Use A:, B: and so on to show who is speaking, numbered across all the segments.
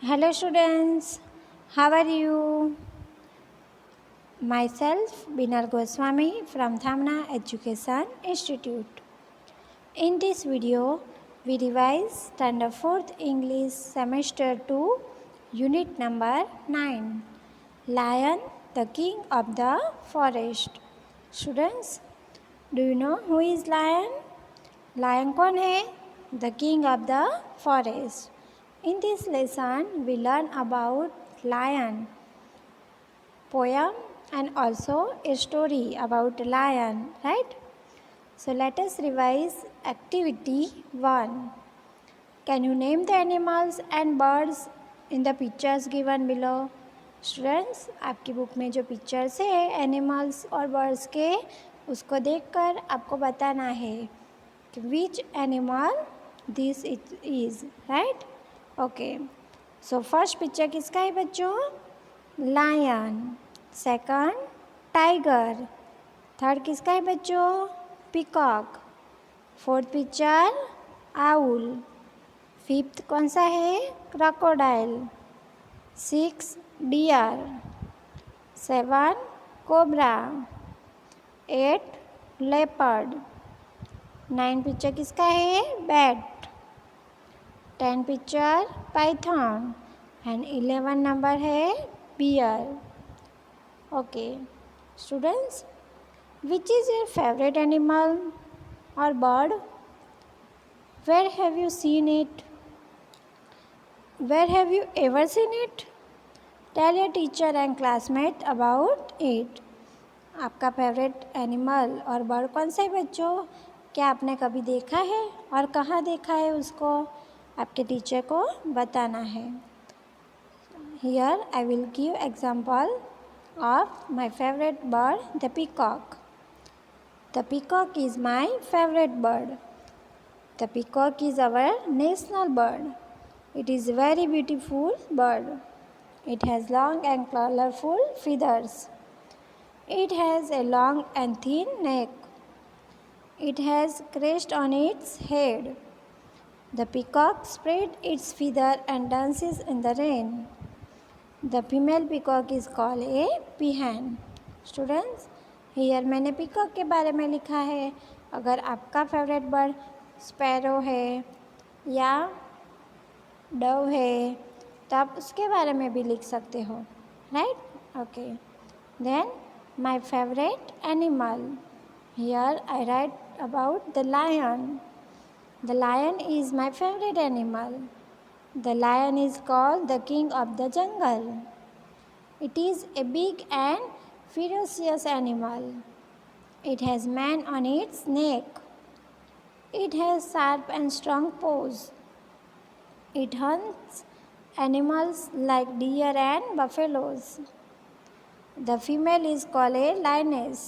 A: Hello students, how are you? Myself Binal Goswami from Thamna Education Institute. In this video, we revise Standard 4th English Semester 2, Unit number 9, Lion, the King of the Forest. Students, do you know who is Lion? Lion कौन है? The King of the Forest. In this lesson, we learn about lion, poem and also a story about lion, right? So let us revise activity 1. Can you name the animals and birds in the pictures given below? Students, आपकी book में जो pictures है animals और birds के उसको देखकर आपको बताना है कि which animal this it is, right? Okay, so first picture किसका है बच्चों? लायन. Second tiger. थर्ड किसका है बच्चों? Peacock. Fourth picture owl. Fifth कौन सा है? Crocodile. 6 deer. 7 cobra. 8 leopard. 9 picture किसका है? Bat. 10 picture python and 11 number है bear. Okay students, which is your favourite animal और bird? Where have you seen it? Where have you ever seen it? Tell your teacher and classmate about it. आपका favourite animal और bird कौन सा है बच्चों? क्या आपने कभी देखा है और कहाँ देखा है उसको? आपके टीचर को बताना है. Here I will give example of my favorite bird, the peacock. The peacock is my favorite bird. The peacock is our national bird. It is a very beautiful bird. It has long and colorful feathers. It has a long and thin neck. It has crest on its head. The peacock spreads its feather and dances in the rain. The female peacock is called a peahen. Students, here मैंने peacock के बारे में लिखा है. अगर आपका favourite bird sparrow है या डव है तो आप उसके बारे में भी लिख सकते हो, right? Okay, then my favourite animal. Here I write about the lion. The lion is my favourite animal. The lion is called the king of the jungle. It is a big and ferocious animal. It has mane on its neck. It has sharp and strong paws. It hunts animals like deer and buffaloes. The female is called a lioness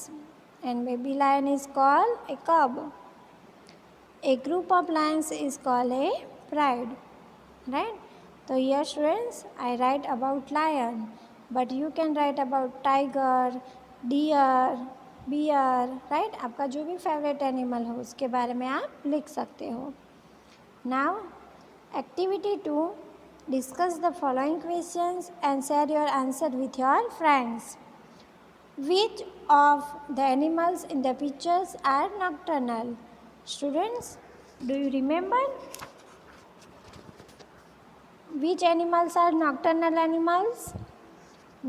A: and baby lion is called a cub. A group of lions is called a pride. Right? So here students, I write about lion, but you can write about tiger, deer, bear, right? आपका जो भी favourite animal हो उसके बारे में आप लिख सकते हो. Now, activity 2, discuss the following questions and share your answer with your friends. Which of the animals in the pictures are nocturnal? Students, do you remember? Which animals are nocturnal animals?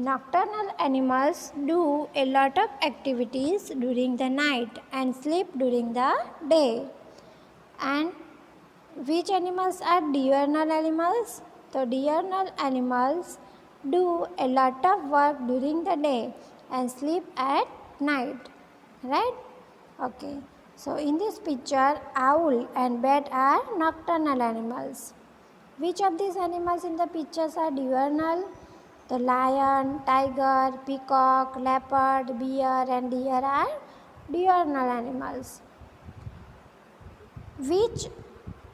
A: Nocturnal animals do a lot of activities during the night and sleep during the day. And which animals are diurnal animals? So diurnal animals do a lot of work during the day and sleep at night, right? Okay, so in this picture, owl and bat are nocturnal animals. Which of these animals in the pictures are diurnal? The lion, tiger, peacock, leopard, bear and deer are diurnal animals. Which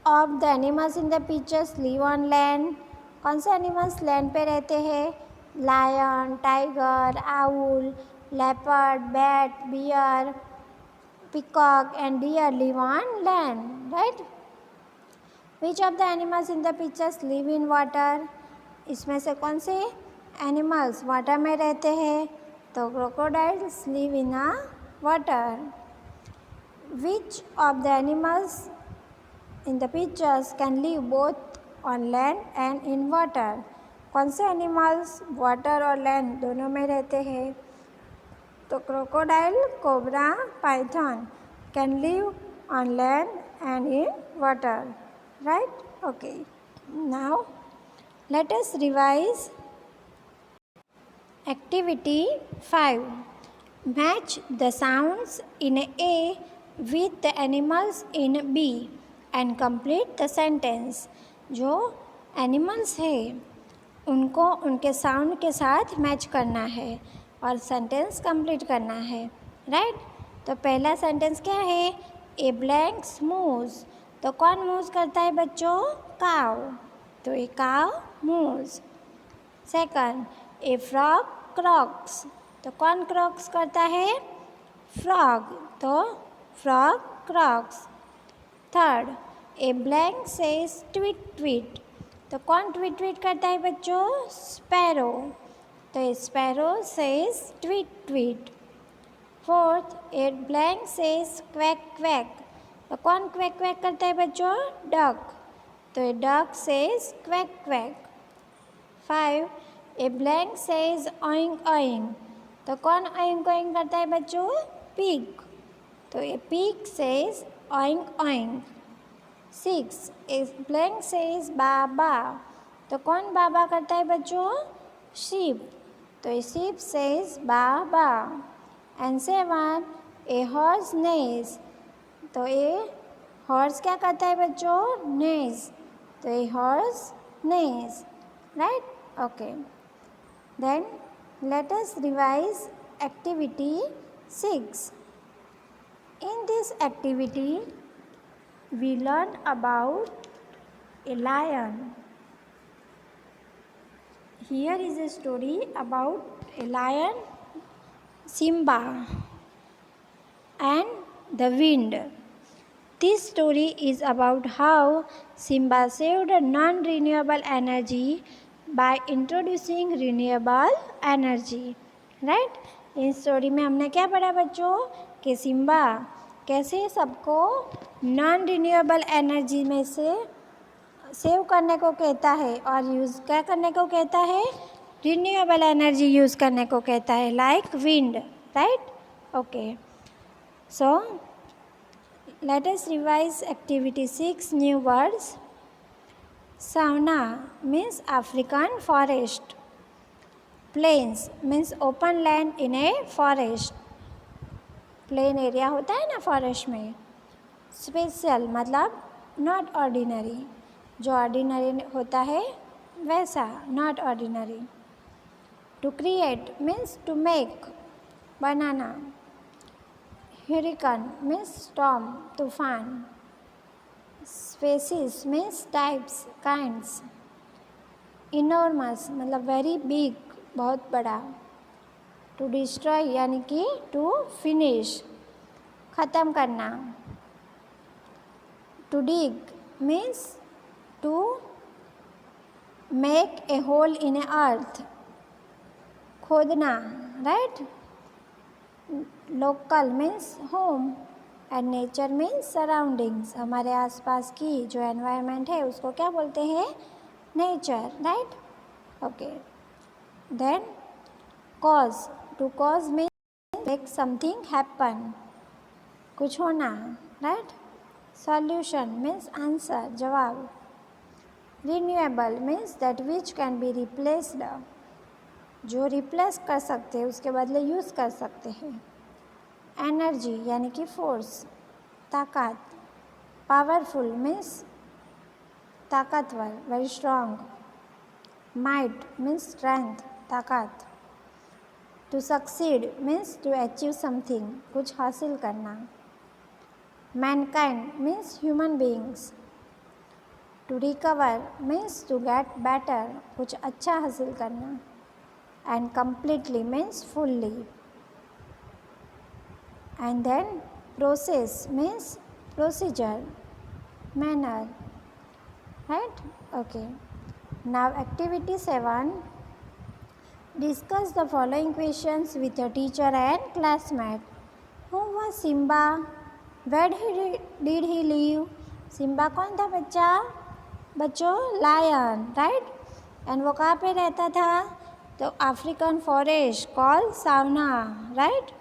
A: of the animals in the pictures live on land? कौन से animals land पे रहते हैं? Lion, tiger, owl, leopard, bat, bear, peacock and deer live on land, right? Which of the animals in the pictures live in water? इसमें से कौन से animals water में रहते हैं? तो crocodiles live in a water. Which of the animals in the pictures can live both on land and in water? कौन से एनिमल्स वाटर और लैंड दोनों में रहते हैं? तो crocodile, cobra, Python can live on land and in water, right? Okay, now let us revise activity 5. Match the sounds in A with the animals in B and complete the sentence. जो animals है उनको उनके sound के साथ match करना है और sentence complete करना है, राइट? तो पहला सेंटेंस क्या है? ए ब्लैंक्स मूव्स। तो कौन मूव्स करता है बच्चों? काव। तो a cow moves. Second, a frog croaks. तो कौन क्रॉक्स करता है? फ्रॉग। तो frog croaks. Third, a blank says tweet tweet. तो कौन ट्वीट ट्वीट करता है बच्चों? स्पैरो। तो a sparrow says tweet tweet. Fourth, a blank says quack quack. तो कौन क्वैक क्वैक करता है बच्चों? डक। तो a duck says quack quack. 5, a blank says oink oink. तो कौन ऑइंग ऑइंग करता है बच्चों? पिग। तो a pig says oink oink. 6, a blank says baa baa. तो कौन बाबा करता है बच्चों? शीप। तो a sheep says baa baa. And 7, a horse neighs. तो ए हॉर्स क्या करता है बच्चों? नेज। तो a horse neighs, right? Okay, then let us revise activity 6. In this activity we learn about a lion. Here is a story about a lion, Simba, and the wind. This story is about how Simba saved non-renewable energy by introducing renewable energy. Right? इस story में हमने क्या पढ़ा बच्चों? कि Simba कैसे सबको non renewable energy में से सेव करने को कहता है और यूज़ क्या करने को कहता है? रिन्यूएबल एनर्जी यूज़ करने को कहता है, like wind, right? Okay, so let us revise activity 6, new words. Savanna means African forest. Plains means open land in a forest. Plain area होता है ना फॉरेस्ट में. स्पेशल मतलब नॉट ऑर्डिनरी, जो ऑर्डिनरी होता है वैसा, not ordinary. To create means to make, बनाना. hurricane means storm, तूफान. species means types, kinds. enormous मतलब very big, बहुत बड़ा. to destroy यानी कि to finish, ख़त्म करना. to dig means to make a hole in a earth, खोदना, right? Local means home and nature means surroundings. हमारे आसपास की जो एनवायरनमेंट है उसको क्या बोलते हैं? Nature, right? Okay, then cause. To cause means make something happen, कुछ होना, राइट? सॉल्यूशन मीन्स आंसर, जवाब. Renewable means that which can be replaced, जो रिप्लेस कर सकते हैं, उसके बदले यूज़ कर सकते हैं. एनर्जी यानी कि फोर्स, ताकत. पावरफुल मीन्स ताकतवर, very strong. Might means strength, ताकत. To succeed means to achieve something, कुछ हासिल करना. Mankind means human beings. To recover means to get better, कुछ अच्छा हासिल करना. and completely means fully. And then process means procedure, manner, right? Okay, Now activity 7. Discuss the following questions with your teacher and classmate. Who was Simba? Where did he live? Simba कौन था बच्चों lion, right. And वो कहाँ पे रहता था? तो African forest call savanna, right.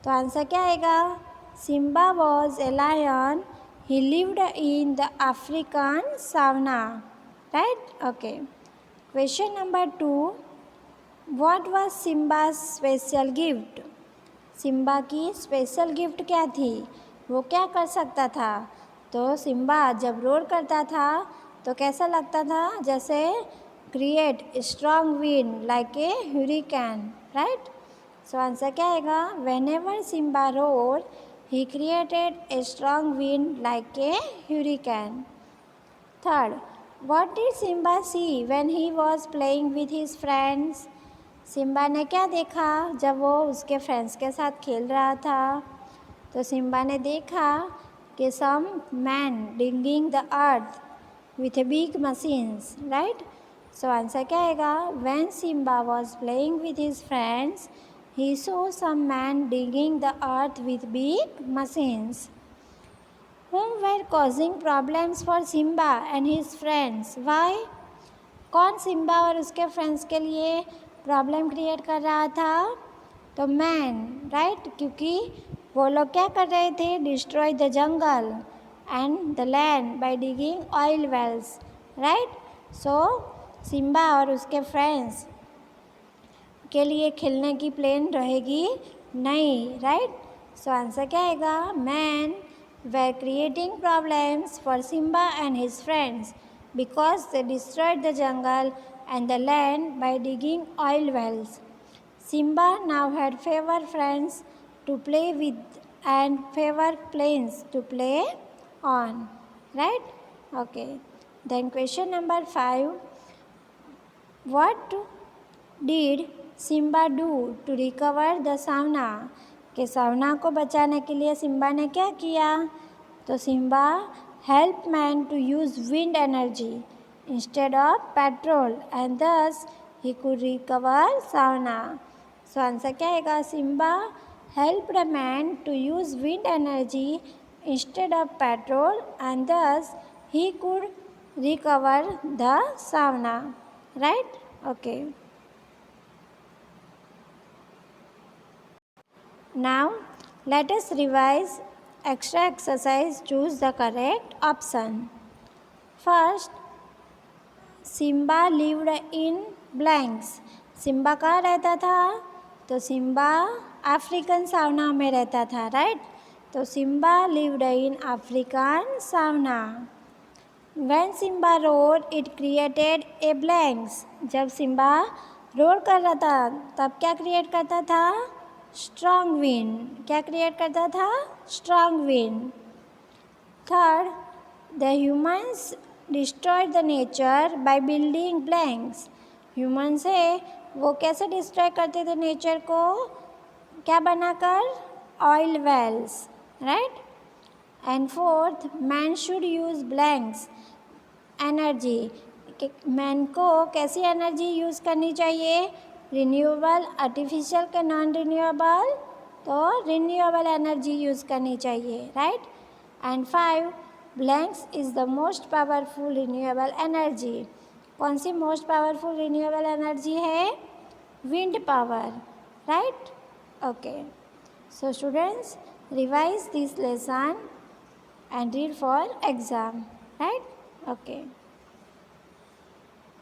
A: तो आंसर क्या आएगा? Simba was a lion, he lived in the African savanna, right. Okay. Question number 2. What was Simba's special gift? Simba की स्पेशल गिफ्ट क्या थी? वो क्या कर सकता था? तो सिम्बा जब रोर करता था तो कैसा लगता था? जैसे create strong wind like a hurricane, right. So answer क्या आएगा? Whenever Simba roar he created a strong wind like a hurricane. Third. What did Simba see when he was playing with his friends? Simba ने क्या देखा जब वो उसके friends के साथ खेल रहा था? तो सिम्बा ने देखा कि some man digging the earth with a big machines, right. So answer क्या आएगा? When Simba was playing with his friends he saw some man digging the earth with big machines. Whom were causing problems for Simba and his friends? Why? कौन Simba और उसके friends के लिए problem create कर रहा था? तो man, right. क्योंकि वो लोग क्या कर रहे थे? Destroy the jungle and the land by digging oil wells, right. So Simba और उसके फ्रेंड्स के लिए खेलने की प्लेन रहेगी नहीं, राइट. सो आंसर क्या आएगा? Man were creating problems for Simba and his friends because they destroyed the jungle and the land by digging oil wells. Simba now had fewer friends to play with and fewer plains to play on, right? Okay. Then question number 5. What did Simba do to recover the sauna? कि सावना को बचाने के लिए Simba ने क्या किया? तो Simba help man to use wind energy instead of petrol and thus he could recover savanna. So answer क्या आएगा? Simba help the man to use wind energy instead of petrol and thus he could recover the savanna, right. Okay. Now let us revise extra exercise. Choose the correct option. First, Simba lived in blanks. Simba कहाँ रहता था? तो Simba African सावना में रहता था, right. तो Simba lived in African सावना. When Simba roared, it created a blanks. जब सिम्बा रोर कर रहा था तब क्या क्रिएट करता था? Strong wind. क्या क्रिएट करता था? Strong wind. Third, the humans destroyed the nature by building blanks. Humans है वो कैसे डिस्ट्रॉय करते थे नेचर को? क्या बनाकर? Oil wells, right. And fourth, man should use blanks energy. Man को कैसी एनर्जी यूज़ करनी चाहिए? रिन्यूएबल, आर्टिफिशियल के नॉन रिन्यूएबल, तो रिन्यूएबल एनर्जी यूज़ करनी चाहिए, right. And 5, blanks is the most powerful renewable energy. कौन सी मोस्ट पावरफुल रिन्यूएबल एनर्जी है? Wind power, right. Okay. So students, revise this lesson and read for exam, right. Okay.